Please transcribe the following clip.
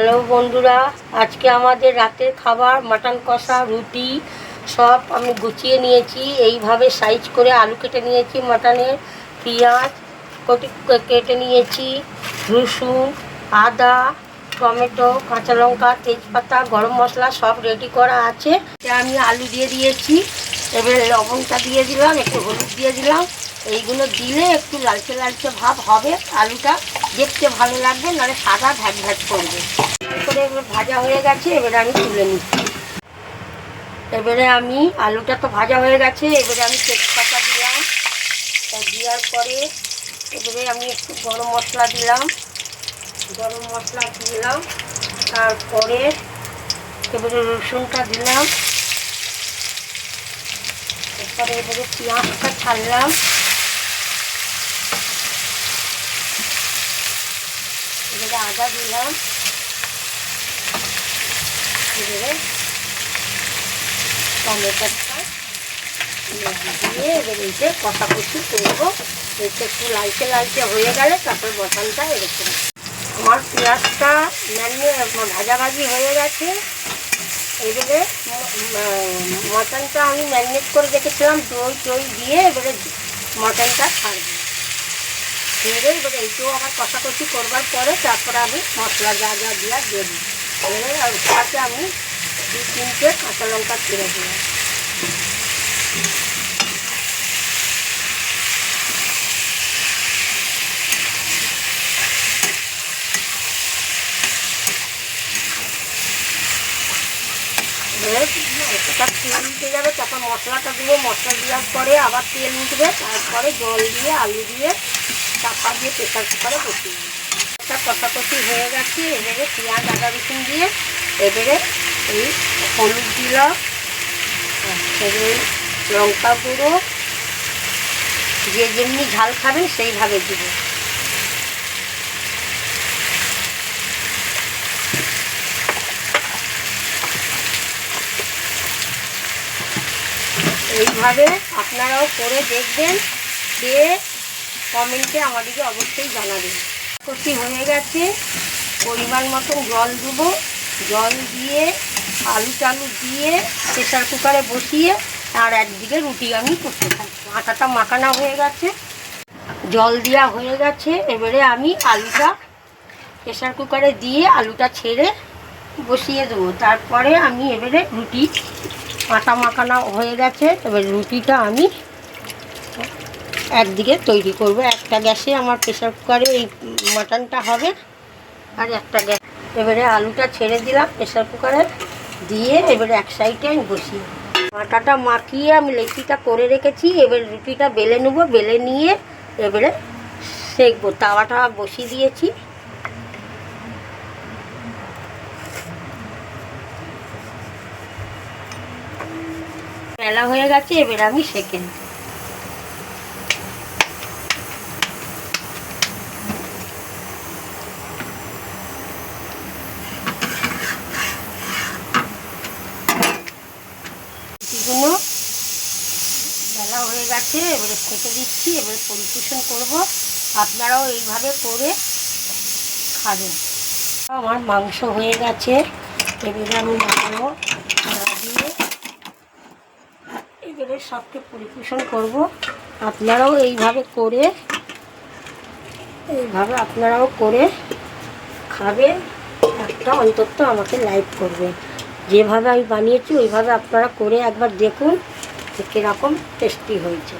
Hello বন্ধুরা, আজকে আমাদের রাতের খাবার মাটন কষা, রুটি সব আমি গুছিয়ে নিয়েছি। এইভাবে সাইজ করে আলু কেটে নিয়েছি, মাটনের পেঁয়াজ কেটে নিয়েছি, রসুন, আদা, টমেটো, কাঁচা লঙ্কা, তেজপাতা, গরম মশলা সব রেডি করা আছে। আমি আলু দিয়ে দিয়েছি, এবারে লবণটা দিয়ে দিলাম, একটু হলুদ দিয়ে দিলাম। এইগুলো দিলে একটু লালচে লালচে ভাব হবে, আলুটা দেখতে ভালো লাগবে, নাহলে সাদা ভ্যাট ভ্যাট করবে। এরপরে এবার ভাজা হয়ে গেছে, এবারে আমি তুলে নিচ্ছি। এবারে আমি আলুটা তো ভাজা হয়ে গেছে, এবারে আমি তেজপাতা দিলাম, দেওয়ার পরে এবারে আমি একটু গরম মশলা দিলাম, তারপরে এবারে রসুনটা দিলাম, এরপরে এবারে পেঁয়াজটা ছাড়লাম, এবারে আদা দিলাম, এবারে টমেটোটা দিয়ে এবারে এইটা কষাকষি করবো। এইটা একটু লালচে লালচে হয়ে গেলে তারপর মটনটা এরকম। আমার পেঁয়াজটা ভাজাভাজি হয়ে গেছে। এবারে মটনটা আমি ম্যারিনেট করে রেখেছিলাম দই দিয়ে, এবারে মটনটা ছাড়বো। ছেড়ে এবারে এইটাও আবার কষাকষি করবার পরে তারপরে আমি মশলা যা যা দিয়ে দেবো। এবারে আর সাথে আমি 2-3টে কাঁচা লঙ্কা ছেড়ে দিলাম। এটা তেল উঠে যাবে, তখন মশলাটা দেবো। মশলা দেওয়ার পরে আবার তেল উঠবে, তারপরে জল দিয়ে আলু দিয়ে চাপা দিয়ে প্রেসার কুকারে বসিয়ে দেবো। এটা কষাকষি হয়ে গেছে। এবারে পেঁয়াজ আদা রসুন দিয়ে এবারে এই হলুদ দিলাম, এবারে লঙ্কা গুঁড়ো, যে যেমনি ঝাল খাবেন সেইভাবে দিব। এইভাবে আপনারাও করে দেখবেন, দিয়ে কমেন্টে আমাদেরকে অবশ্যই জানাবেন। কষি হয়ে গেছে, পরিমাণ মতন জল দেবো। জল দিয়ে আলু টালু দিয়ে প্রেসার কুকারে বসিয়ে আর একদিকে রুটি আমি করতে থাকি। আটাটা মাখানো হয়ে গেছে, জল দেওয়া হয়ে গেছে। এবারে আমি আলুটা প্রেসার কুকারে দিয়ে আলুটা ছেড়ে বসিয়ে দেবো। তারপরে আমি এবারে রুটি আটা মাখানো হয়ে গেছে, এবার রুটিটা আমি একদিকে তৈরি করব। একটা গ্যাসে আমার প্রেসার কুকারে এই মাটনটা হবে, আর একটা গ্যাস। এবারে আলুটা ছেড়ে দিলাম প্রেসার কুকারে দিয়ে, এবারে এক সাইডে আমি বসিয়ে আটাটা মাখিয়ে আমি লেচিটা করে রেখেছি। এবার রুটিটা বেলে নেবো, বেলে নিয়ে এবারে সেঁকবো। তাওয়াটা বসিয়ে দিয়েছি। বেলা হয়ে গেছে, এবারে আমি সেঁকে নিই। রুটিগুলো বেলা হয়ে গেছে, এবারে সেঁকে দিচ্ছি। এবারে পরিবেশন করব। আপনারাও এইভাবে করে খাবেন। আমার মাংস হয়ে গেছে, এবারে আমি নামানো দিয়ে এবারে সবকে পরিবেশন করব। আপনারাও এইভাবে আপনারাও করে খাবেন। একটা অন্তত আমাকে লাইক করবেন। যেভাবে আমি বানিয়েছি ওইভাবে আপনারা করে একবার দেখুন যে কীরকম টেস্টি হয়েছে।